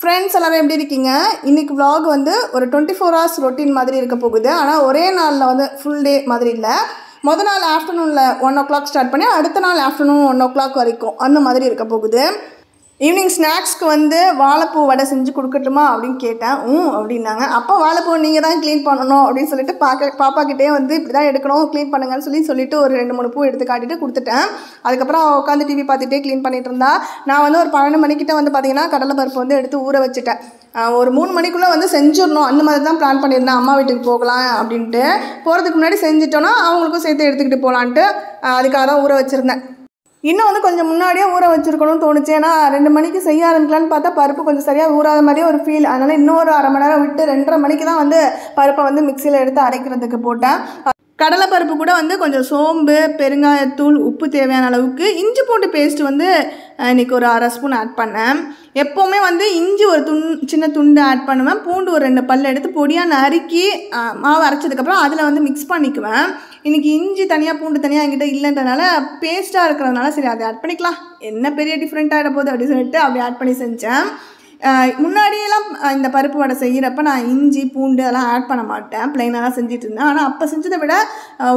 Friends எல்லாரும் எப்படி இருக்கீங்க? இன்றைக்கி vlog வந்து ஒரு 24 hours ரொட்டீன் மாதிரி இருக்க போகுது. ஆனால் ஒரே நாளில் வந்து ஃபுல் டே மாதிரி இல்லை. மொதல் நாள் ஆஃப்டர்நூனில் 1 o'clock ஸ்டார்ட் பண்ணி அடுத்த நாள் ஆஃப்டர்நூன் 1 o'clock வரைக்கும் அந்த மாதிரி இருக்க போகுது. ஈவினிங் ஸ்நாக்ஸ்க்கு வந்து வாழைப்பூ வடை செஞ்சு கொடுக்கட்டுமா அப்படின்னு கேட்டேன். அப்படின்னாங்க. அப்போ வாழைப்பூ நீங்கள் தான் க்ளீன் பண்ணணும் அப்படின்னு சொல்லிட்டு பாப்பாக்கிட்டே வந்து இப்படி தான் எடுக்கணும், க்ளீன் பண்ணுங்கன்னு சொல்லிட்டு ஒரு 2-3 பூ எடுத்து காட்டிட்டு கொடுத்துட்டேன். அதுக்கப்புறம் உட்காந்து டிவி பார்த்துட்டே க்ளீன் பண்ணிகிட்டு இருந்தா. நான் வந்து ஒரு 12 மணிக்கிட்ட வந்து பார்த்திங்கன்னா கடலைப்பருப்பு வந்து எடுத்து ஊற வச்சுட்டேன். ஒரு 3 மணிக்குள்ளே வந்து செஞ்சிடணும் அந்த மாதிரி தான் பிளான் பண்ணியிருந்தேன். அம்மா வீட்டுக்கு போகலாம் அப்படின்ட்டு. போகிறதுக்கு முன்னாடி செஞ்சிட்டோன்னா அவங்களுக்கும் சேர்த்து எடுத்துக்கிட்டு போகலான்ட்டு அதுக்காக தான் ஊற வச்சுருந்தேன். இன்னும் வந்து கொஞ்சம் முன்னாடியே ஊற வச்சுருக்கணும்னு தோணுச்சு. ஏன்னா 2 மணிக்கு செய்ய ஆரம்பிக்கலான்னு பார்த்தா பருப்பு கொஞ்சம் சரியாக ஊறாத மாதிரியே ஒரு ஃபீல். அதனால் இன்னொரு அரை மணி நேரம் விட்டு 2:30 மணிக்கு தான் வந்து பருப்பை வந்து மிக்சியில் எடுத்து அரைக்கிறதுக்கு போட்டேன். கடலைப்பருப்பு கூட வந்து கொஞ்சம் சோம்பு, பெருங்காயத்தூள், உப்பு தேவையான அளவுக்கு, இஞ்சி பூண்டு பேஸ்ட்டு வந்து இன்றைக்கி ஒரு 1/2 ஸ்பூன் ஆட் பண்ணேன். எப்போவுமே வந்து இஞ்சி ஒரு சின்ன துண்டு ஆட் பண்ணுவேன். பூண்டு ஒரு 2 பல் எடுத்து பொடியாக நறுக்கி மாவு அரைச்சதுக்கப்புறம் அதில் வந்து மிக்ஸ் பண்ணிக்குவேன். இன்றைக்கி இஞ்சி தனியாக பூண்டு தனியாக என்கிட்ட இல்லைன்றனால பேஸ்ட்டாக இருக்கிறதுனால சரி அதை ஆட் பண்ணிக்கலாம், என்ன பெரிய டிஃப்ரெண்ட் ஆகிட போகுது அப்படின்னு சொல்லிட்டு அப்படி ஆட் பண்ணி செஞ்சேன். முன்னாடியெல்லாம் இந்த பருப்பு வடை செய்கிறப்ப நான் இஞ்சி பூண்டு அதெல்லாம் ஆட் பண்ண மாட்டேன், ப்ளைனாக தான் செஞ்சுட்டு இருந்தேன். ஆனால் அப்போ செஞ்சதை விட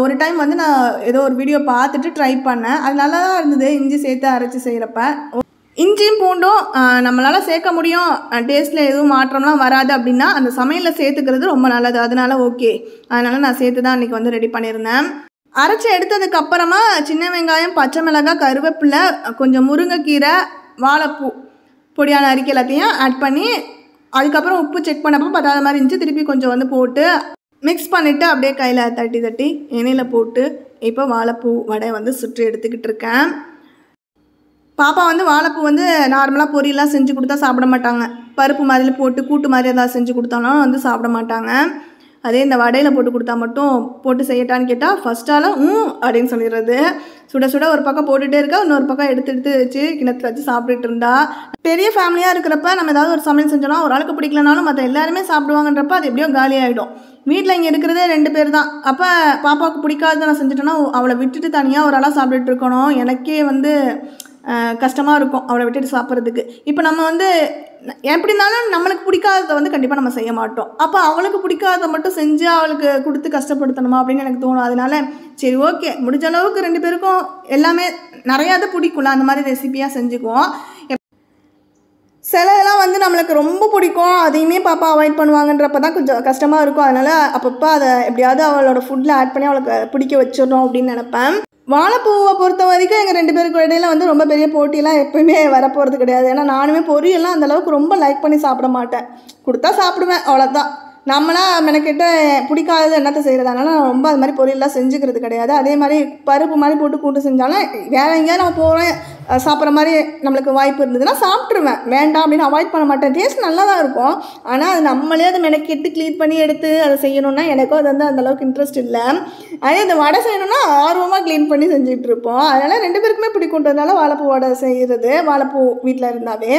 ஒரு டைம் வந்து நான் ஏதோ ஒரு வீடியோ பார்த்துட்டு ட்ரை பண்ணேன். அது நல்லா தான் இருந்தது. இஞ்சி சேர்த்து அரைச்சி செய்கிறப்ப இஞ்சியும் பூண்டும் நம்மளால் சேர்க்க முடியும், டேஸ்ட்டில் எதுவும் மாற்றம்லாம் வராது அப்படின்னா அந்த சமையலில் சேர்த்துக்கிறது ரொம்ப நல்லது. அதனால ஓகே, அதனால் நான் சேர்த்து தான் இன்றைக்கி வந்து ரெடி பண்ணியிருந்தேன். அரைச்சி எடுத்ததுக்கு அப்புறமா சின்ன வெங்காயம், பச்சை மிளகாய், கருவேப்பிலை, கொஞ்சம் முருங்கைக்கீரை, வாழைப்பூ பொடியான அரிக்கை எல்லாத்தையும் ஆட் பண்ணி அதுக்கப்புறம் உப்பு செக் பண்ணப்போ பத்தாத மாதிரி இருந்துச்சு. திருப்பி கொஞ்சம் வந்து போட்டு மிக்ஸ் பண்ணிவிட்டு அப்படியே கையில் தட்டி எண்ணெயில் போட்டு இப்போ வாழைப்பூ வடை வந்து சுற்றி எடுத்துக்கிட்டு இருக்கேன். பாப்பா வந்து வாழைப்பூ வந்து நார்மலாக பொரியெல்லாம் செஞ்சு கொடுத்தா சாப்பிட மாட்டாங்க. பருப்பு மாதிரி போட்டு கூட்டு மாதிரி ஏதாவது செஞ்சு கொடுத்தாலும் வந்து சாப்பிட மாட்டாங்க. அதே இந்த வடையில் போட்டு கொடுத்தா மட்டும் போட்டு செய்யட்டான்னு கேட்டால் ஃபஸ்ட்டால் அப்படின்னு சொல்லிடுறது. சுட சுட ஒரு பக்கம் போட்டுகிட்டே இருக்கா, இன்னொரு பக்கம் எடுத்து வச்சு கிணத்துல வச்சு சாப்பிட்டுட்டு இருந்தா. பெரிய ஃபேமிலியாக இருக்கிறப்ப நம்ம ஏதாவது ஒரு சமையல் செஞ்சோன்னா ஒரு ஆளுக்கு பிடிக்கலனாலும் மற்ற எல்லாருமே சாப்பிடுவாங்கன்றப்ப அது எப்படியோ காலியாகிடும். வீட்டில் இங்கே இருக்கிறதே 2 பேர் தான். அப்போ பாப்பாவுக்கு பிடிக்காத நான் செஞ்சுட்டேன்னா அவளை விட்டுட்டு தனியாக ஒரு ஆளாக சாப்பிட்டுட்டு இருக்கணும். எனக்கே வந்து கஷ்டமாக இருக்கும் அவளை விட்டுட்டு சாப்பிட்றதுக்கு. இப்போ நம்ம வந்து எப்படி இருந்தாலும் நம்மளுக்கு பிடிக்காததை வந்து கண்டிப்பாக நம்ம செய்ய மாட்டோம். அப்போ அவளுக்கு பிடிக்காத மட்டும் செஞ்சு அவளுக்கு கொடுத்து கஷ்டப்படுத்தணுமா அப்படின்னு எனக்கு தோணும். அதனால சரி ஓகே, முடிஞ்ச அளவுக்கு 2 பேருக்கும் எல்லாமே நிறையா தான் பிடிக்கும்ல, அந்த மாதிரி ரெசிபியாக செஞ்சுக்குவோம். சிலதெல்லாம் வந்து நம்மளுக்கு ரொம்ப பிடிக்கும், அதையுமே பாப்பா அவாய்ட் பண்ணுவாங்கன்றப்ப தான் கொஞ்சம் கஷ்டமாக இருக்கும். அதனால் அப்பப்போ அதை எப்படியாவது அவளோட ஃபுட்டில் ஆட் பண்ணி அவளுக்கு பிடிக்க வச்சிடணும் அப்படின்னு நினப்பேன். வாழைப்பூவை பொறுத்த வரைக்கும் எங்கள் 2 பேருக்கு இடையில வந்து ரொம்ப பெரிய போட்டியெல்லாம் எப்போயுமே வரப்போகிறது கிடையாது. ஏன்னா நானுமே பொரியெல்லாம் அந்தளவுக்கு ரொம்ப லைக் பண்ணி சாப்பிட மாட்டேன். கொடுத்தா சாப்பிடுவேன், அவ்வளோதான். நம்மளாம் மெனக்கிட்ட பிடிக்காதது என்னத்தை செய்கிறதுனால நான் ரொம்ப அது மாதிரி பொரியல்லாம் செஞ்சுக்கிறது கிடையாது. அதே மாதிரி பருப்பு மாதிரி போட்டு கூட்டு செஞ்சாலும் வேறு எங்கேயாவது நம்ம போகிறேன் சாப்பிட்ற மாதிரி நம்மளுக்கு வாய்ப்பு இருந்ததுன்னா சாப்பிட்ருவேன், வேண்டாம் அப்படின்னு அவாய்ட் பண்ண மாட்டேன். டேஸ்ட் நல்லா தான் இருக்கும். ஆனால் அது நம்மளே அதை மெனக்கிட்டு க்ளீன் பண்ணி எடுத்து அதை செய்யணுன்னா எனக்கும் அது வந்து அந்தளவுக்கு இன்ட்ரெஸ்ட் இல்லை. அதே இந்த வடை செய்யணுன்னா ஆர்வமாக க்ளீன் பண்ணி செஞ்சுட்டு இருப்போம். அதனால் 2 பேருக்குமே பிடிக்குன்றதுனால வாழைப்பூ வடை செய்கிறது, வாழைப்பூ வீட்டில் இருந்தாவே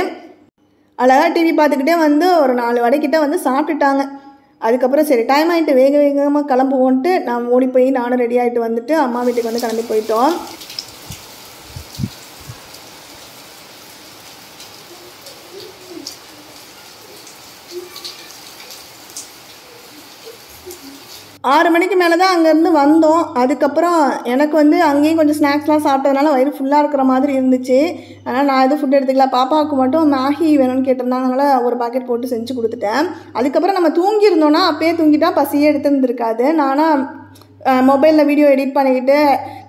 அழகாக டிவி பார்த்துக்கிட்டே வந்து ஒரு 4 வடைக்கிட்ட வந்து சாப்பிட்டுட்டாங்க. அதுக்கப்புறம் சரி டைம் ஆகிட்டு வேகமாக கிளம்புவோன்ட்டு நான் ஓடி போய் நானும் ரெடி ஆகிட்டு வந்துட்டு அம்மா வீட்டுக்கு வந்து கிளம்பி போயிட்டோம். ஆறு மணிக்கு மேலே தான் அங்கேருந்து வந்தோம். அதுக்கப்புறம் எனக்கு வந்து அங்கேயும் கொஞ்சம் ஸ்நாக்ஸ்லாம் சாப்பிட்டதுனால வயிறு ஃபுல்லாக இருக்கிற மாதிரி இருந்துச்சு. அதனால் நான் எதுவும் ஃபுட் எடுத்துக்கல. பாப்பாவுக்கு மட்டும் மேகி வேணும்னு கேட்டிருந்தாங்க, அதனால் ஒரு பாக்கெட் போட்டு செஞ்சு கொடுத்துட்டேன். அதுக்கப்புறம் நம்ம தூங்கியிருந்தோன்னா அப்பயே தூங்கிட்டா பசியே எடுத்துருந்துருக்காது. நானாக மொபைலில் வீடியோ எடிட் பண்ணிக்கிட்டு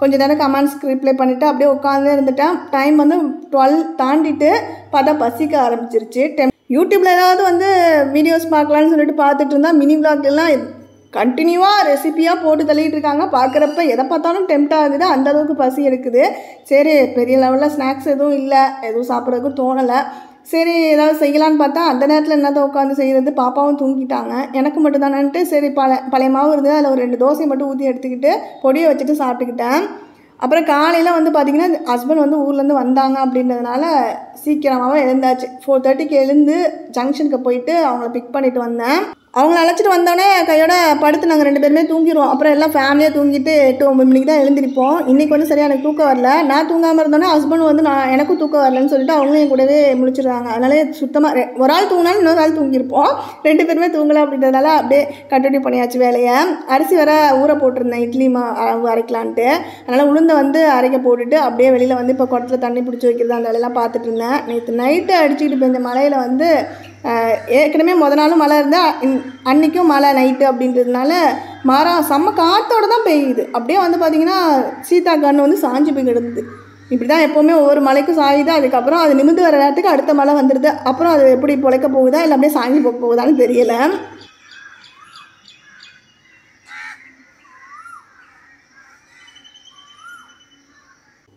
கொஞ்சம் நேரம் கமெண்ட்ஸ்க்கு ரிப்ளை பண்ணிவிட்டு அப்படியே உட்காந்து இருந்துட்டேன். டைம் வந்து 12 தாண்டிட்டு பார்த்தா பசிக்க ஆரம்பிச்சிருச்சு. யூடியூப்பில் ஏதாவது வந்து வீடியோஸ் பார்க்கலான்னு சொல்லிட்டு பார்த்துட்டு இருந்தால் மினி விளாக்லாம் கண்டினியூவாக ரெசிப்பியாக போட்டு தள்ளிகிட்டு இருக்காங்க. பார்க்குறப்ப எதை பார்த்தாலும் டெம்ட் ஆகுது, அந்தளவுக்கு பசி எடுக்குது. சரி பெரிய லெவலில் ஸ்நாக்ஸ் எதுவும் இல்லை, எதுவும் சாப்பிட்றதுக்கும் தோணலை. சரி ஏதாவது செய்யலான்னு பார்த்தா அந்த நேரத்தில் என்னத்தை உட்காந்து செய்கிறது, பாப்பாவும் தூங்கிட்டாங்க. எனக்கு மட்டும் தானேன்ட்டு சரி பழைய மாவு இருந்தது, அதில் ஒரு 2 தோசை மட்டும் ஊற்றி எடுத்துக்கிட்டு பொடியை வச்சுட்டு சாப்பிட்டுக்கிட்டேன். அப்புறம் காலையில் வந்து பார்த்திங்கன்னா ஹஸ்பண்ட் வந்து ஊர்லேருந்து வந்தாங்க அப்படின்றதுனால சீக்கிரமாகவே எழுந்தாச்சு. 4:30க்கு எழுந்து ஜங்ஷனுக்கு போயிட்டு அவங்கள பிக் பண்ணிவிட்டு வந்தேன். அவங்கள அழைச்சிட்டு வந்தோடனே கையோட படுத்து நாங்கள் 2 பேருமே தூங்கிடுவோம். அப்புறம் எல்லாம் ஃபேமிலியாக தூங்கிட்டு 8-9 மணிக்கு தான் எழுந்திருப்போம். இன்றைக்கி வந்து சரியாக எனக்கு தூக்கம் வரல. நான் தூங்காமல் இருந்தோன்னே ஹஸ்பண்ட் வந்து எனக்கும் தூக்கம் வரலன்னு சொல்லிட்டு அவங்களும் என் கூடவே முழிச்சிடுறாங்க. அதனால சுத்தமாக ஒரு ஆள் தூங்கினாலும் இன்னொரு ஆள் தூங்கியிருப்போம். 2 பேருமே தூங்கலை அப்படின்றதுனால அப்படியே கண்டினியூ பண்ணியாச்சு வேலையை. அரிசி வர ஊற போட்டிருந்தேன் இட்லி அரைக்கலான்ட்டு. அதனால் உளுந்தை வந்து அரைக்க போட்டுட்டு அப்படியே வெளியில் வந்து இப்போ குடத்துல தண்ணி பிடிச்சி வைக்கிறது அந்த வேலையெல்லாம் பார்த்துட்டு இருந்தேன். நேற்று நைட்டு அடிச்சுக்கிட்டு பெஞ்ச மழையில் வந்து ஏற்கனவே முதல் நாளும் மழை இருந்தால் அன்றைக்கும் மழை நைட்டு அப்படின்றதுனால மரம் செம்ம காற்றோடு தான் பெய்யுது. அப்படியே வந்து பார்த்திங்கன்னா சீதா கன்று வந்து சாஞ்சு போய் கிடந்தது. இப்படி தான் எப்போவுமே ஒவ்வொரு மலைக்கும் சாயுது. அதுக்கப்புறம் அது நிமிர்ந்து வர நேரத்துக்கு அடுத்த மழை வந்துடுது. அப்புறம் அது எப்படி பொழைக்க போகுதா இல்லை அப்படியே சாஞ்சு போக போகுதான்னு தெரியலை.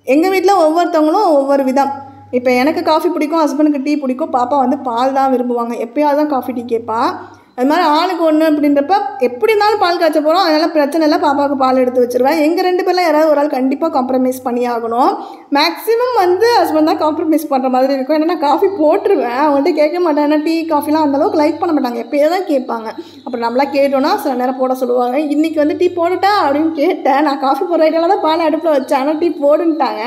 எங்கள் வீட்டில் ஒவ்வொருத்தவங்களும் ஒவ்வொரு விதம். இப்போ எனக்கு காஃபி பிடிக்கும், ஹஸ்பண்டுக்கு டீ பிடிக்கும், பாப்பா வந்து பால் தான் விரும்புவாங்க. எப்போயாவது தான் காஃபி டீ கேட்பா. அது மாதிரி ஆளுக்கு ஒன்று அப்படின்றப்ப எப்படி இருந்தாலும் பால் காய்ச்ச போகிறோம். அதனால் பிரச்சனை இல்லை, பாப்பாவுக்கு பால் எடுத்து வச்சுருவேன். எங்கள் 2 பேரில் யாராவது ஒரு ஆள் கண்டிப்பாக காம்ப்ரமைஸ் பண்ணி ஆகணும். மேக்ஸிமம் வந்து ஹஸ்பண்ட் தான் காம்ப்ரமைஸ் பண்ணுற மாதிரி இருக்கும். ஏன்னா நான் காஃபி போட்டுருவேன், அவங்கள்ட்ட கேட்க மாட்டேன். ஏன்னா டீ காஃபிலாம் அந்தளவுக்கு லைக் பண்ண மாட்டாங்க, எப்போயே தான் கேட்பாங்க. அப்புறம் நம்மளாம் கேட்டோன்னா சில நேரம் போட சொல்லுவாங்க. இன்றைக்கி வந்து டீ போட்டுட்டா அப்படின்னு கேட்டேன். நான் காஃபி போடுற ஐடியாவில் தான் பால் அடுப்பில் வச்சேன், ஆனால் டீ போடுன்ட்டாங்க.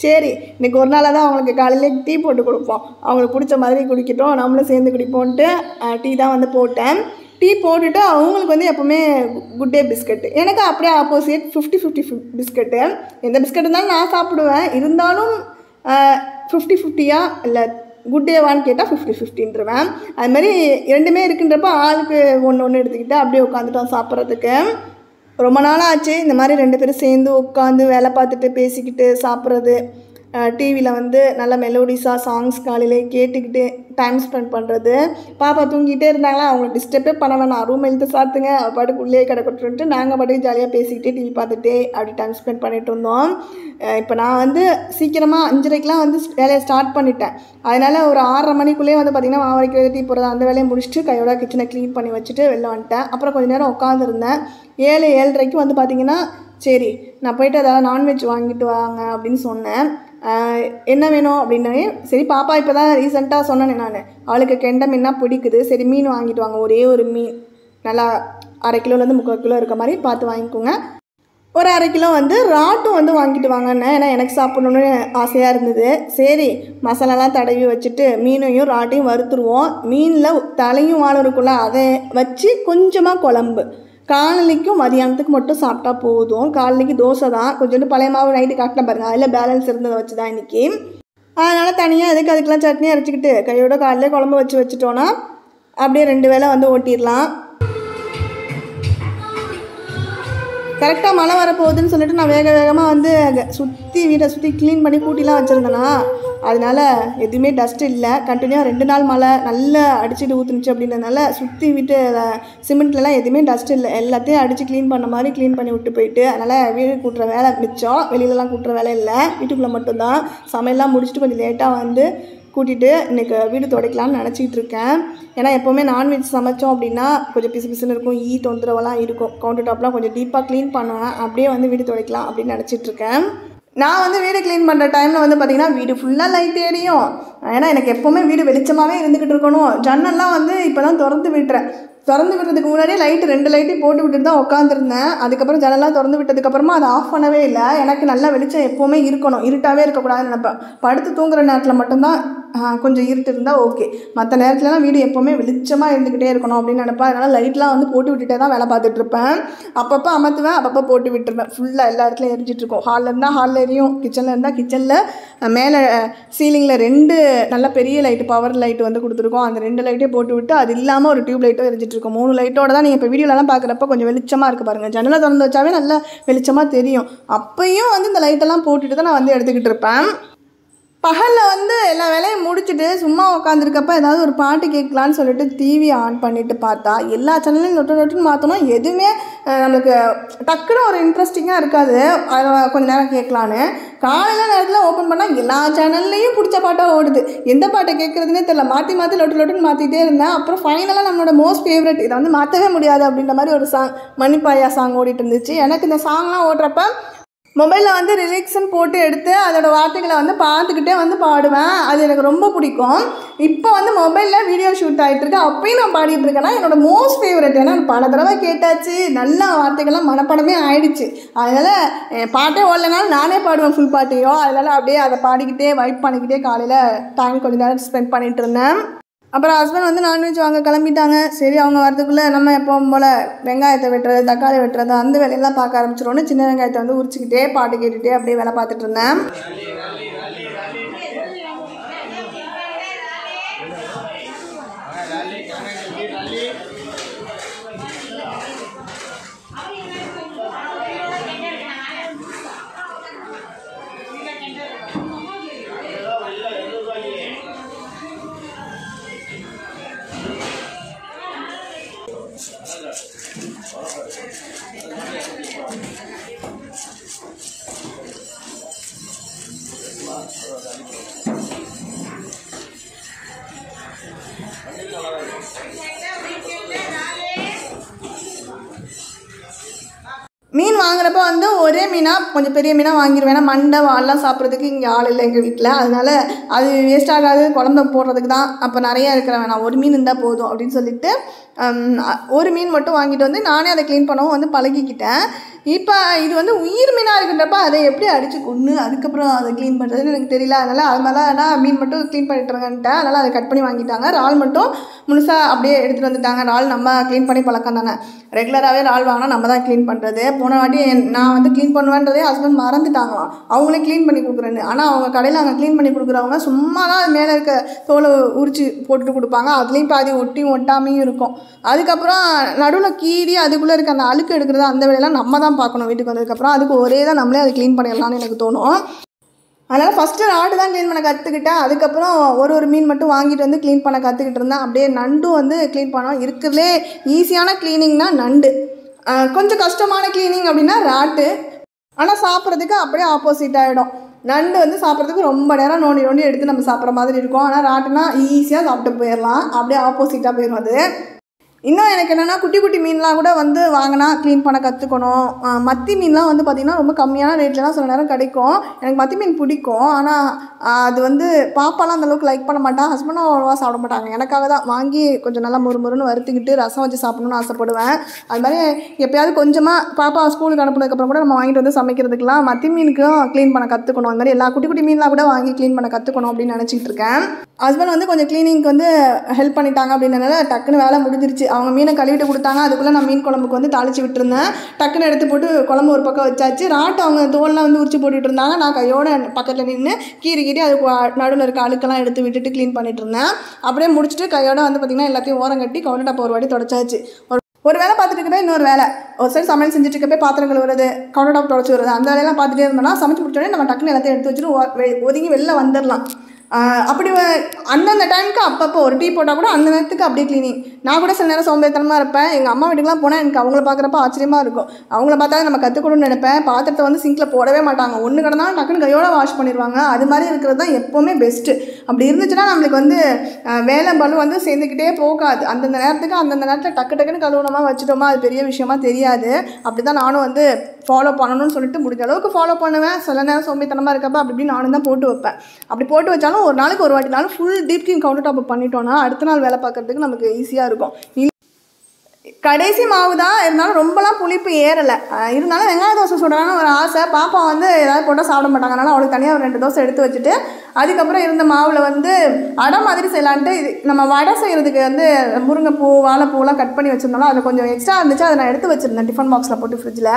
சரி, இன்றைக்கி ஒரு நாளாக தான் அவங்களுக்கு காலையிலே டீ போட்டு கொடுப்போம், அவங்களுக்கு பிடிச்ச மாதிரி குடிக்கட்டும், நம்மளும் சேர்ந்து குடிப்போன்ட்டு டீ தான் வந்து போட்டேன். டீ போட்டுட்டு அவங்களுக்கு வந்து எப்போவுமே குட் டே பிஸ்கட்டு, எனக்கு அப்படியே ஆப்போசிட் 50-50 பிஸ்கட்டு. எந்த பிஸ்கட் இருந்தாலும் நான் சாப்பிடுவேன், இருந்தாலும் 50-50யா இல்லை குட் டேவான்னு கேட்டால் 50-50ன்றவேன். அதுமாதிரி 2மே இருக்குன்றப்ப ஆளுக்கு ஒன்று எடுத்துக்கிட்டு அப்படியே உட்காந்துட்டோம் சாப்பிட்றதுக்கு. ரொம்ப நாளாக ஆச்சு இந்த மாதிரி 2 பேரும் சேர்ந்து உட்காந்து வேலை பார்த்துட்டு பேசிக்கிட்டு சாப்பிட்றது. டிவியில் வந்து நல்ல மெலோடிஸாக சாங்ஸ் காலையிலே கேட்டுக்கிட்டு டைம் ஸ்பெண்ட் பண்ணுறது. பாப்பா தூங்கிட்டே இருந்தாங்களா, அவங்களை டிஸ்டர்பே பண்ண வேணாம், ரூம் எழுத்து சாத்துங்க, பாட்டுக்கு உள்ளே கிடக்கட்டுன்ட்டு நாங்கள் பாட்டுக்கு ஜாலியாக பேசிக்கிட்டே டிவி பார்த்துட்டே அப்படி டைம் ஸ்பெண்ட் பண்ணிகிட்டு இருந்தோம். இப்போ நான் வந்து சீக்கிரமாக 5:30க்கெலாம் வந்து வேலையை ஸ்டார்ட் பண்ணிட்டேன். அதனால் ஒரு 6:30 மணிக்குள்ளேயே வந்து பார்த்திங்கன்னா மாவரைக்கு டீ போடுறது அந்த வேலையை முடிச்சுட்டு கையோட கிச்சனை க்ளீன் பண்ணி வச்சுட்டு வெளில வந்துட்டேன். அப்புறம் கொஞ்சம் நேரம் உட்காந்துருந்தேன். 7-7:30க்கு வந்து பார்த்திங்கன்னா சரி நான் போய்ட்டு ஏதாவது நான்வெஜ் வாங்கிட்டு வாங்க அப்படின்னு சொன்னேன். என்ன வேணும் அப்படின்னே, சரி பாப்பா இப்போ தான் ரீசெண்டாக சொன்னேன் நான், அவளுக்கு கெண்டை மீன்னா பிடிக்குது, சரி மீன் வாங்கிட்டு வாங்க, ஒரே ஒரு மீன் நல்லா 1/2 கிலோலேருந்து 3/4 கிலோ இருக்க மாதிரி பார்த்து வாங்கிக்கோங்க. ஒரு 1/2 கிலோ வந்து ராட்டும் வந்து வாங்கிட்டு வாங்கன்னு, ஏன்னா எனக்கு சாப்பிட்ணுன்னு ஆசையாக இருந்தது. சரி மசாலாலாம் தடவி வச்சுட்டு மீனையும் ராட்டையும் வறுத்துருவோம். மீனில் தலையும் வாழும் இருக்குல்ல, அதை வச்சு கொஞ்சமாக குழம்பு. காலைக்கும் மதியானத்துக்கு மட்டும் சாப்பிட்டா போதும். காலைக்கு தோசை தான், கொஞ்சோண்டு பழைய மாவு நைட்டு காட்டினேன் பாருங்கள், அதில் பேலன்ஸ் இருந்ததை வச்சு தான் இன்றைக்கி. அதனால் தனியாக அதுக்கெலாம் சட்னி அரைச்சிக்கிட்டு கையோட காலையில் குழம்பு வச்சுட்டோன்னா அப்படியே 2 வேளை வந்து ஓட்டிடலாம். கரெக்டாக மழை வரப்போகுதுன்னு சொல்லிட்டு நான் வேகமாக வந்து சுற்றி வீட்டை சுற்றி க்ளீன் பண்ணி கூட்டிலாம் வச்சுருந்தேன்னா, அதனால் எதுவுமே டஸ்ட் இல்லை. கண்டினியூவாக 2 நாள் மழை நல்லா அடிச்சுட்டு ஊற்றுனுச்சு அப்படின்றதுனால சுற்றி வீட்டு சிமெண்ட்லலாம் எதுவுமே டஸ்ட் இல்லை. எல்லாத்தையும் அடித்து க்ளீன் பண்ண மாதிரி க்ளீன் பண்ணி விட்டு போயிட்டு, அதனால் வீடு கூட்டுற வேலை மிச்சம், வெளியிலலாம் கூட்டுற வேலை இல்லை, வீட்டுக்குள்ளே மட்டும்தான். சமையல்லாம் முடிச்சுட்டு கொஞ்சம் லேட்டாக வந்து கூட்டிகிட்டு இன்றைக்கி வீடு துடைக்கலான்னு நினச்சிக்கிட்டு இருக்கேன். ஏன்னா எப்போவுமே நான்வெஜ் சமைச்சோம் அப்படின்னா கொஞ்சம் பிசு பிசுன்னு இருக்கும், தொந்தரவெல்லாம் இருக்கும். கவுண்டர் டாப்லாம் கொஞ்சம் டீப்பாக க்ளீன் பண்ணுவேன், அப்படியே வந்து வீடு துடைக்கலாம் அப்படின்னு நினச்சிட்ருக்கேன். நான் வந்து வீடு க்ளீன் பண்ணுற டைமில் வந்து பார்த்திங்கன்னா வீடு ஃபுல்லாக லைட் எரியும். ஏன்னா எனக்கு எப்போவுமே வீடு வெளிச்சமாகவே இருந்துக்கிட்டு இருக்கணும். ஜன்னல்லாம் வந்து இப்போ தான் திறந்து விட்டுறேன். திறந்து விடுறதுக்கு முன்னாடியே லைட்டு 2 லைட்டையும் போட்டு விட்டுட்டு தான் உட்காந்துருந்தேன். அதுக்கப்புறம் ஜன்னலாம் திறந்து விட்டதுக்கப்புறமா அதை ஆஃப் பண்ணவே இல்லை. எனக்கு நல்லா வெளிச்சம் எப்போவுமே இருக்கணும், இருட்டாகவே இருக்கக்கூடாதுன்னு நினைப்பேன். படுத்து தூங்குற நேரத்தில் மட்டும்தான் கொஞ்சம் இருட்டு இருந்தால் ஓகே, மற்ற நேரத்துலலாம் வீடு எப்போவுமே வெளிச்சமாக இருந்துக்கிட்டே இருக்கணும் அப்படின்னு நினைப்பேன். அதனால் லைட்லாம் வந்து போட்டு விட்டுட்டே தான் வேலை பார்த்துட்ருப்பேன். அப்பப்போ அமர்த்துவேன், அப்பப்போ போட்டு விட்டுருவேன். ஃபுல்லாக எல்லா இடத்துலையும் எரிஞ்சிட்ருக்கோம். ஹாலில் இருந்தால் ஹாலில் எரியும், கிச்சனில் இருந்தால் கிச்சனில். மேலே சீலிங்கில் 2 நல்ல பெரிய லைட்டு பவர் லைட்டு வந்து கொடுத்துருக்கோம். அந்த 2 லைட்டையும் போட்டு விட்டு அது இல்லாமல் ஒரு டியூப் லைட்டும் எரிஞ்சிட்ருக்கோம். 3 லைட்டோட தான் நீங்கள் இப்போ வீடியோலலாம் பார்க்குறப்ப கொஞ்சம் வெளிச்சமாக இருக்குது பாருங்கள். ஜன்னலை திறந்து வச்சாவே நல்லா வெளிச்சமாக தெரியும். அப்பையும் வந்து இந்த லைட்டெல்லாம் போட்டுட்டு தான் நான் வந்து எடுத்துக்கிட்டு இருப்பேன். பகலில் வந்து எல்லா வேலையும் முடிச்சுட்டு சும்மா உட்காந்துருக்கப்ப ஏதாவது ஒரு பாட்டு கேட்கலான்னு சொல்லிட்டு டிவி ஆன் பண்ணிவிட்டு பார்த்தா எல்லா சேனல்லையும் நொட்டுன்னு மாற்றணும், எதுவுமே நம்மளுக்கு டக்குன்னு ஒரு இன்ட்ரெஸ்டிங்காக இருக்காது. அதை கொஞ்சம் நேரம் கேட்கலான்னு காலையில் நேரத்தில் ஓப்பன் பண்ணால் எல்லா சேனல்லையும் பிடிச்ச பாட்டாக ஓடுது. எந்த பாட்டை கேட்குறதுனே தெரியல, மாற்றி மாற்றி லொட்டுன்னு மாற்றிட்டே இருந்தேன். அப்புறம் ஃபைனலாக நம்மளோட மோஸ்ட் ஃபேவரட், இதை வந்து மாற்றவே முடியாது அப்படின்ற மாதிரி ஒரு சாங், மணிப்பாயா சாங் ஓடிட்டு இருந்துச்சு. எனக்கு இந்த சாங்லாம் ஓடுறப்ப மொபைலில் வந்து ரிலிக்ஸ்ன்னு போட்டு எடுத்து அதோடய வார்த்தைகளை வந்து பார்த்துக்கிட்டே வந்து பாடுவேன். அது எனக்கு ரொம்ப பிடிக்கும். இப்போ வந்து மொபைலில் வீடியோ ஷூட் ஆகிட்டுருக்கு, அப்பயும் நான் பாடிட்டு இருக்கேன்னா என்னோடய மோஸ்ட் ஃபேவரட். ஏன்னா பல தடவை கேட்டாச்சு, நல்ல வார்த்தைகள்லாம் மனப்படமே ஆயிடுச்சு. அதனால் பாட்டே ஓடலைனாலும் நானே பாடுவேன் ஃபுல் பாட்டையோ. அதனால் அப்படியே அதை பாடிக்கிட்டே வைப் பண்ணிக்கிட்டே காலையில் டைம் கொஞ்சம் நேரம் ஸ்பெண்ட் பண்ணிகிட்டு இருந்தேன். அப்புறம் ஹஸ்பண்ட் வந்து நான்வெஜ் வாங்க கிளம்பிட்டாங்க. சரி, அவங்க வரதுக்குள்ளே நம்ம எப்பவும் போல் வெங்காயத்தை வெட்டுறது, தக்காளி வெட்டுறது, அந்த வேலையெல்லாம் பார்க்க ஆரம்பிச்சிடுவோன்னு சின்ன வெங்காயத்தை வந்து உரிச்சிக்கிட்டே பாட்டு கேட்டுகிட்டே அப்படியே வேலை பார்த்துட்டு இருந்தேன். மீன் வாங்குறப்ப வந்து ஒரே மீனாக கொஞ்சம் பெரிய மீனாக வாங்கிடுவேன். ஏன்னா மண்டை வால்லாம் சாப்பிட்றதுக்கு இங்கே ஆள் இல்லை எங்கள் வீட்டில். அதனால் அது வேஸ்ட் ஆகாது, குழம்பு போடுறதுக்கு தான். அப்போ நிறையா இருக்கிற வேணாம், ஒரு மீன் இருந்தால் போதும் அப்படின்னு சொல்லிட்டு ஒரு மீன் மட்டும் வாங்கிட்டு வந்து நானே அதை க்ளீன் பண்ணவும் வந்து பழகிக்கிட்டேன். இப்போ இது வந்து உயிர் மீனாக இருக்கின்றப்ப அதை எப்படி அடித்து கொண்டு அதுக்கப்புறம் அதை க்ளீன் பண்ணுறதுன்னு எனக்கு தெரியல. அதனால் அது மேலே நான் மீன் மட்டும் க்ளீன் பண்ணிட்டுருங்கன்ட்டேன். அதனால் அதை கட் பண்ணி வாங்கிட்டாங்க. இறால் மட்டும் முழுசாக அப்படியே எடுத்துகிட்டு வந்துட்டாங்க. இறால் நம்ம க்ளீன் பண்ணி பழக்கம் தானே, ரெகுலராகவே இறால் வாங்கினா நம்ம தான் க்ளீன் பண்ணுறது. போன வாட்டி நான் வந்து க்ளீன் பண்ணுவேன்றதே ஹஸ்பண்ட் மறந்துட்டாங்களாம், அவங்களே க்ளீன் பண்ணி கொடுக்குறேன்னு. ஆனால் அவங்க கடையில் அங்கே க்ளீன் பண்ணி கொடுக்குறவங்க சும்மா தான் அது மேலே இருக்க தோலை உரிச்சு போட்டுட்டு கொடுப்பாங்க. அதுலேயும் பாதி ஒட்டியும் ஒட்டாமையும் இருக்கும். அதுக்கப்புறம் நடுவில் கீறி அதுக்குள்ளே இருக்க அந்த அழுக்கு எடுக்கிறது, அந்த வேலையெல்லாம் நம்ம தான் பார்க்கணும் வீட்டுக்கு வந்ததுக்கப்புறம். அதுக்கு ஒரே தான் நம்மளே அதை க்ளீன் பண்ணிடலான்னு எனக்கு தோணும். அதனால் ஃபஸ்ட்டு ராடு தான் க்ளீன் பண்ண கற்றுக்கிட்டேன். அதுக்கப்புறம் ஒரு மீன் மட்டும் வாங்கிட்டு வந்து க்ளீன் பண்ண கற்றுக்கிட்டு இருந்தேன். அப்படியே நண்டும் வந்து க்ளீன் பண்ணோம். இருக்கிறதுலே ஈஸியான க்ளீனிங்னா நண்டு, கொஞ்சம் கஷ்டமான க்ளீனிங் அப்படின்னா ராட்டு. ஆனால் சாப்பிட்றதுக்கு அப்படியே ஆப்போசிட் ஆகிடும். நண்டு வந்து சாப்பிட்றதுக்கு ரொம்ப நேரம் நோண்டி எடுத்து நம்ம சாப்பிட்ற மாதிரி இருக்கும். ஆனால் ராட்டுனா ஈஸியாக சாப்பிட்டு போயிடலாம். அப்படியே ஆப்போசிட்டாக போயிடும் அது. இன்னும் எனக்கு என்னென்னா குட்டி குட்டி மீன்லாம் கூட வந்து வாங்கினா க்ளீன் பண்ண கற்றுக்கணும். மத்தி மீன்லாம் வந்து பார்த்திங்கன்னா ரொம்ப கம்மியான ரேட்லலாம் சில நேரம் கிடைக்கும். எனக்கு மத்தி மீன் பிடிக்கும். ஆனால் அது வந்து பாப்பாலாம் அந்தளவுக்கு லைக் பண்ண மாட்டான், ஹஸ்பண்டும் அவ்வளோவா சாப்பிட மாட்டாங்க. எனக்காக தான் வாங்கி கொஞ்சம் நல்லா முறுமுறுன்னு வறுத்துக்கிட்டு ரசம் வச்சு சாப்பிடணும்னு ஆசைப்படுவேன். அது மாதிரி எப்போயாவது கொஞ்சமாக பாப்பா ஸ்கூலுக்கு அனுப்புனதுக்கப்புறம் கூட நம்ம வாங்கிட்டு வந்து சமைக்கிறதுக்கெலாம் மத்தி மீனுக்கும் க்ளீன் பண்ண கற்றுக்கணும். அந்த மாதிரி எல்லா குட்டி குட்டி மீன்லாம் கூட வாங்கி க்ளீன் பண்ண கற்றுக்கணும் அப்படின்னு நினச்சிட்டு இருக்கேன். ஹஸ்பண்ட் வந்து கொஞ்சம் க்ளீனிங்க்கு வந்து ஹெல்ப் பண்ணிட்டாங்க அப்படின்றனால டக்குன்னு வேலை முடிஞ்சிருச்சு. அவங்க மீனை கழுவிட்டு கொடுத்தாங்க. அதுக்குள்ளே நான் மீன் குழம்புக்கு வந்து தாளித்து விட்டுருந்தேன். டக்குன்னு எடுத்து போட்டு குழம்பு ஒரு பக்கம் வச்சாச்சு. ராட்டு அவங்க தோல்லாம் வந்து உரிச்சு போட்டுட்டு இருந்தாங்க. நான் கையோட பக்கத்தில் நின்று கீறி அதுக்கு நடுவில் இருக்க அழுக்கெல்லாம் எடுத்து விட்டுட்டு க்ளீன் பண்ணிட்டு இருந்தேன். அப்படியே முடிச்சுட்டு கையோட வந்து பார்த்திங்கன்னா எல்லாத்தையும் ஓரம் கட்டி கவுண்டர் டாப் ஒரு வாட்டி தொடச்சாச்சு. ஒரு வேலை பார்த்துட்டு இருக்கவே இன்னொரு வேலை, ஒரு சைடு சமையல் செஞ்சுட்டு இருக்கப்பே பாத்திரம் கழுவுறது, கவுண்டர் டாப் தொடச்சி வருது, அந்த வேலையெல்லாம் பார்த்துட்டே இருந்தோம்னா சமைச்சு முடிச்சோடனே நம்ம டக்குன்னு எல்லாத்தையும் எடுத்து வச்சுட்டு ஒதுங்கி வெளில வந்துடலாம். அப்படி அந்தந்த டைமுக்கு அப்பப்போ ஒரு டீ போட்டால் கூட அந்த நேரத்துக்கு அப்படியே க்ளீனிங். நான் கூட சில நேரம் சோம்பேறித்தனமாக இருப்பேன். எங்கள் அம்மா வீட்டுக்குலாம் போனால் எனக்கு அவங்கள பார்க்குறப்ப ஆச்சரியமாக இருக்கும். அவங்கள பார்த்தா நம்ம கற்றுக்கணும்னு நினைப்பேன். பாத்திரத்தை வந்து சிங்கில் போடவே மாட்டாங்க, ஒன்று கிடந்தாலும் டக்குன்னு கையோட வாஷ் பண்ணிடுவாங்க. அது மாதிரி இருக்கிறது தான் எப்போவுமே பெஸ்ட்டு. அப்படி இருந்துச்சுன்னா நம்மளுக்கு வந்து வேலை பலு வந்து சேர்ந்துக்கிட்டே போகாது. அந்தந்த நேரத்தில் டக்குன்னு கழுவுனமா வச்சுட்டோமா அது பெரிய விஷயமா தெரியாது. அப்படி தான் நானும் வந்து ஃபாலோ பண்ணணும்னு சொல்லிட்டு முடிஞ்ச அளவுக்கு ஃபாலோ பண்ணுவேன். சில நேரம் சோம்பேறித்தனமாக இருக்கப்போ அப்படி நானும் தான் போட்டு வைப்பேன். அப்படி போட்டு வச்சாலும் ஒரு நாளைக்கு ஒரு வாட்டினாலும் full deep clean counter top பண்ணிட்டோன்னா அடுத்த நாள் வேலை பார்க்குறதுக்கு நமக்கு ஈஸியாக இருக்கும். கடைசி மாவு தான் இருந்தாலும் ரொம்பலாம் புளிப்பு ஏறலை. இருந்தாலும் வெங்காய தோசை சுடலான்னு ஒரு ஆசை. பாப்பா வந்து ஏதாவது போட்டால் சாப்பிட மாட்டாங்க. அதனால் அவளுக்கு தனியாக ஒரு 2 தோசை எடுத்து வச்சுட்டு அதுக்கப்புறம் இருந்த மாவில் வந்து அடை மாதிரி செய்யலான்ட்டு நம்ம வடை செய்கிறதுக்கு வந்து முருங்கைப்பூ வாழைப்பூலாம் கட் பண்ணி வச்சுருந்தாலும் அதில் கொஞ்சம் எக்ஸ்ட்ரா இருந்துச்சு. அதை நான் எடுத்து வச்சுருந்தேன் டிஃபன் பாக்ஸில் போட்டு ஃப்ரிட்ஜில்.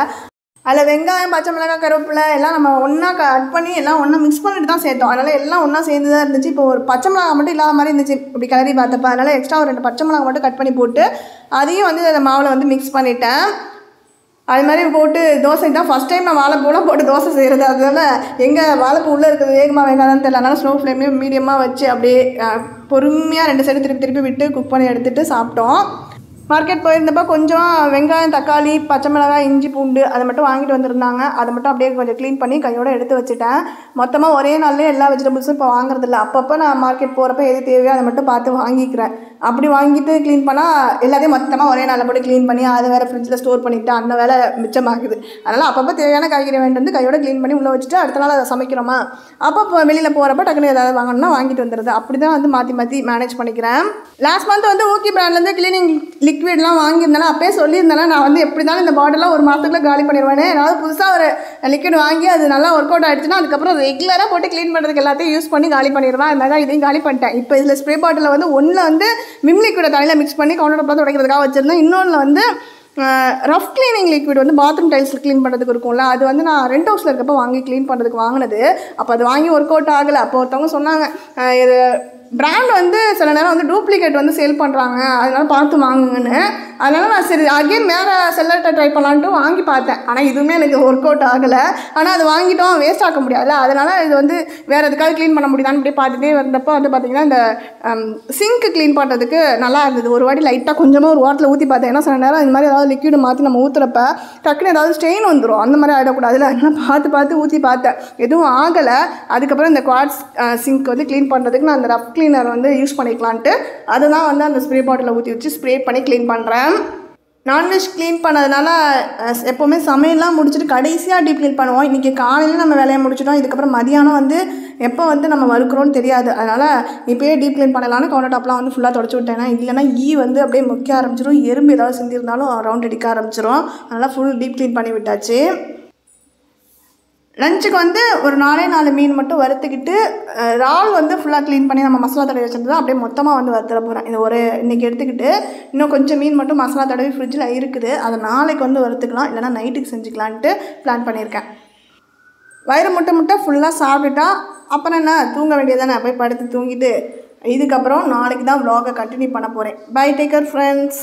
அதில் வெங்காயம், பச்சை மிளகாய், கருவேப்பிலை எல்லாம் நம்ம ஒன்றா கட் பண்ணி எல்லாம் ஒன்றா மிக்ஸ் பண்ணிட்டு தான் சேர்த்தோம். அதனால் எல்லாம் ஒன்றா சேர்ந்து தான் இருந்துச்சு. இப்போ ஒரு பச்சை மிளகாய் மட்டும் இல்லாத மாதிரி இருந்துச்சு இப்படி கிளறி பார்த்தப்ப. அதனால் எக்ஸ்ட்ரா ஒரு 2 பச்சை மிளகாய் மட்டும் கட் பண்ணி போட்டு அதையும் வந்து அந்த மாவில் வந்து மிக்ஸ் பண்ணிட்டேன். அது மாதிரி போட்டு தோசை தான் ஃபஸ்ட் டைம் நான் வாழைப்பூலாம் போட்டு தோசை செய்கிறது. அதனால் எங்கே வாழைப்பூ உள்ளே இருக்கிறது வேகமாக வேகாதான்னு தெரியல. அதனால் ஸ்லோ ஃப்ளேம்லேயே மீடியமாக வச்சு அப்படியே பொறுமையாக 2 சைடு திருப்பி விட்டு குக் பண்ணி எடுத்துகிட்டு சாப்பிட்டோம். மார்க்கெட் போயிருந்தப்போ கொஞ்சம் வெங்காயம், தக்காளி, பச்சை மிளகாய், இஞ்சி, பூண்டு அதை மட்டும் வாங்கிட்டு வந்திருந்தாங்க. அதை மட்டும் அப்படியே கொஞ்சம் க்ளீன் பண்ணி கையோடு எடுத்து வச்சுட்டேன். மொத்தமாக ஒரே நாள்லேயே எல்லா வெஜிடபிள்ஸும் இப்போ வாங்குறதில்ல. அப்பப்போ நான் மார்க்கெட் போகிறப்ப எது தேவையோ அதை மட்டும் பார்த்து வாங்கிக்கிறேன். அப்படி வாங்கிட்டு க்ளீன் பண்ணால் எல்லாத்தையும் மொத்தமாக ஒரே நாளில் போட்டு க்ளீன் பண்ணி அதை வேறு ஃப்ரிட்ஜில் ஸ்டோர் பண்ணிவிட்டு அந்த வேலை மிச்சமாகுது. அதனால் அப்பப்போ தேவையான காய்கறி வாங்கிட்டு வந்து கையோட க்ளீன் பண்ணி உள்ளே வச்சுட்டு அடுத்த நாள் அதை சமைக்கிறோமா, அப்போ வெளியில் போகிறப்ப டக்குனு ஏதாவது வாங்கணும்னா வாங்கிட்டு வந்துடுது. அப்படி தான் வந்து மாற்றி மேனேஜ் பண்ணிக்கிறேன். லாஸ்ட் மந்த் வந்து ஊக்கி பிராண்ட்லேருந்து க்ளீனிங் லிக்விட்லாம் வாங்கியிருந்தேன். அப்பயே சொல்லியிருந்தேன் நான் வந்து எப்படி தான் இந்த பாட்டிலாம் ஒரு மாதத்துக்குள்ளே காலி பண்ணிடுவேன். ஏதாவது புதுசாக ஒரு லிக்விட் வாங்கி அது நல்லா ஒர்க் அவுட் ஆகிடுச்சுன்னா அதுக்கப்புறம் ரெகுலராக போட்டு க்ளீன் பண்ணுறதுக்கு எல்லாத்தையும் யூஸ் பண்ணி காலி பண்ணிடுவேன். அது மாதிரி தான் இதையும் காலி பண்ணிட்டேன். இப்போ இதில் ஸ்ப்ரே பாட்டில் வந்து ஒன்றில் வந்து விம் லிக்விடை தலையில் மிக்ஸ் பண்ணி கவுண்டர் டாப்பில் உடைக்கிறதுக்காக வச்சுருந்தேன். இன்னொன்றில் வந்து ரஃப் கிளீனிங் லிக்விட் வந்து பாத்ரூம் டைல்ஸில் க்ளீன் பண்ணுறதுக்கு இருக்கும்ல, அது வந்து நான் ரெண்ட் ஹவுஸில் இருக்கப்போ வாங்கி க்ளீன் பண்ணுறதுக்கு வாங்கினது. அப்போ அது வாங்கி ஒர்க் அவுட் ஆகலை. அப்போ ஒருத்தவங்க சொன்னாங்க இது பிராண்ட் வந்து சில நேரம் வந்து டூப்ளிகேட் வந்து சேல் பண்ணுறாங்க, அதனால பார்த்து வாங்குங்கன்னு. அதனால் நான் சரி அகெயின் வேறு செல்லர்கிட்ட ட்ரை பண்ணலான்ட்டு வாங்கி பார்த்தேன். ஆனால் இதுவுமே எனக்கு ஒர்க் அவுட் ஆகலை. ஆனால் அது வாங்கிட்டோம், வேஸ்ட் ஆக்க முடியாதுல்ல, அதனால் இது வந்து வேறு எதுக்காக க்ளீன் பண்ண முடியுதான்னு இப்படி பார்த்துட்டே வந்தப்போ வந்து பார்த்திங்கன்னா இந்த சிங்க்கு க்ளீன் பண்ணுறதுக்கு நல்லா இருந்தது. ஒரு வாட்டி லைட்டாக கொஞ்சமாக ஒரு வாரத்தில் ஊற்றி பார்த்தேன். ஏன்னா சில நேரம் இந்த மாதிரி ஏதாவது லிக்விட் மாற்றி நம்ம ஊற்றுறப்ப டக்குன்னு ஏதாவது ஸ்டெயின் வந்துடும், அந்த மாதிரி ஆகிடக்கூடாதுல. அதனால் பார்த்து ஊற்றி பார்த்தேன், எதுவும் ஆகலை. அதுக்கப்புறம் இந்த குவாட்ஸ் சிங்க் வந்து க்ளீன் பண்ணுறதுக்கு நான் அந்த ரஃப் கிளீனர் வந்து யூஸ் பண்ணிக்கலான்ட்டு அதுதான் வந்து அந்த ஸ்ப்ரே பாட்டிலில் ஊற்றி வச்சு ஸ்ப்ரே பண்ணி க்ளீன் பண்ணுறேன். நான்வெஜ் க்ளீன் பண்ணதுனால எப்போவுமே சமையல்லாம் முடிச்சுட்டு கடைசியாக டீப் க்ளீன் பண்ணுவோம். இன்றைக்கி காலையில் நம்ம வேலையை முடிச்சிட்டோம். இதுக்கப்புறம் மதியானம் வந்து எப்போ வந்து நம்ம வறுக்கிறோன்னு தெரியாது. அதனால் இப்போயே டீப் க்ளீன் பண்ணலான்னு கவுண்டர் டாப்லாம் வந்து ஃபுல்லாக தொடச்சி விட்டேன்னா, இல்லைன்னா வந்து அப்படியே முக்கிய ஆரம்பிச்சிடும். எறும்பு ஏதாவது சிந்திருந்தாலும் ரவுண்ட் அடிக்க ஆரம்பிச்சிடும். அதனால் ஃபுல் டீப் க்ளீன் பண்ணி விட்டாச்சு. லஞ்சுக்கு வந்து ஒரு 4 மீன் மட்டும் வறுத்துக்கிட்டு இறால் வந்து ஃபுல்லாக க்ளீன் பண்ணி நம்ம மசாலா தடவி வச்சுருந்து அப்படியே மொத்தமாக வந்து வறுத்துட போகிறேன். இது ஒரு இன்றைக்கி எடுத்துக்கிட்டு இன்னும் கொஞ்சம் மீன் மட்டும் மசாலா தடவி ஃப்ரிட்ஜில் இருக்குது. அதை நாளைக்கு வந்து வறுத்துக்கலாம், இல்லைனா நைட்டுக்கு செஞ்சுக்கலான்ட்டு பிளான் பண்ணியிருக்கேன். வயிறு முட்டை ஃபுல்லாக சாப்பிட்டுட்டா அப்புறம் என்ன தூங்க வேண்டியதானே, போய் படுத்து தூங்கிட்டு இதுக்கப்புறம் நாளைக்கு தான் vlog கண்டினியூ பண்ண போகிறேன். Bye, take care friends.